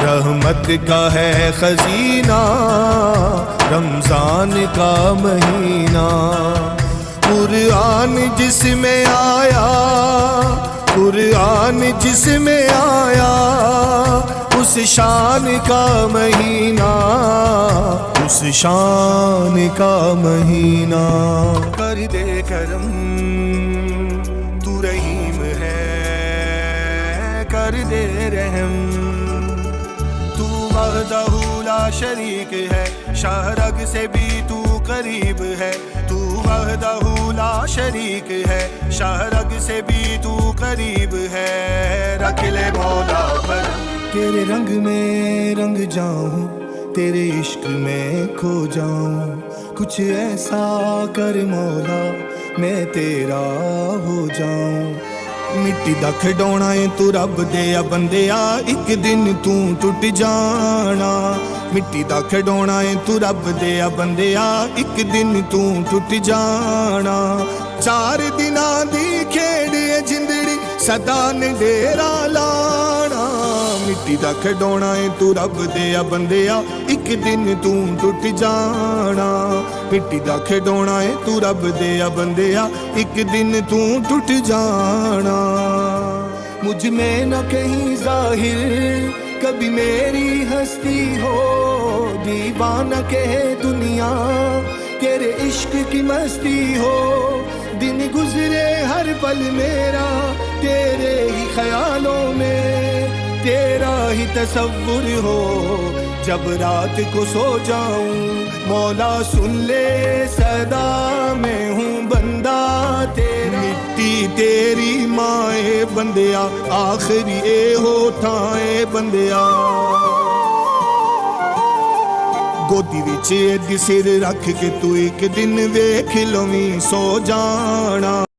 रहमत का है खजीना रमजान का महीना। कुरान जिसमें आया, कुरान जिसमें आया, उस शान का महीना, उस शान का महीना। कर दे करम तू रहीम है, कर दे रहम तू वहदहू ला शरीक है, शाहरग से भी तू करीब है। तू वहदहू ला शरीक है, शाहरग से भी तू करीब है। रख ले मौला पर तेरे रंग में रंग जाऊं, तेरे इश्क में खो जाऊं। कुछ ऐसा कर मौला मैं तेरा हो जाऊं। मिट्टी दा खिडौना है तू रब दे आ बंदिया, एक दिन तू टुट जाना। मिट्टी दा खिडौना है तू रब दे आ बंदिया, एक दिन तू टुट जाना। 4 दिनां दी खेड़ है जिंदड़ी सदा ने डेरा लाना। मिट्टी दा खिडौना है तू रब दे आ बंदिया, एक दिन तू टुट जाना। मिट्टी दा खिडौना है तू रब दे आ बंदिया, एक दिन तू टुट जाना। मुझ में न कहीं जाहिर कभी मेरी हस्ती हो, दीवाना कहे दुनिया तेरे इश्क की मस्ती हो। दिन गुजरे हर पल मेरा तेरे ही ख्यालों में, तेरा ही तसव्वुर हो जब रात को सो जाऊं। मौला सुन ले सदा मैं हूँ बंदा तेरा। मिट्टी तेरी माए बंदिया, आखिरी ए होता है बंदिया। गोदी विच एदी सिर रख के तू एक दिन वेख लवीं सो जाना।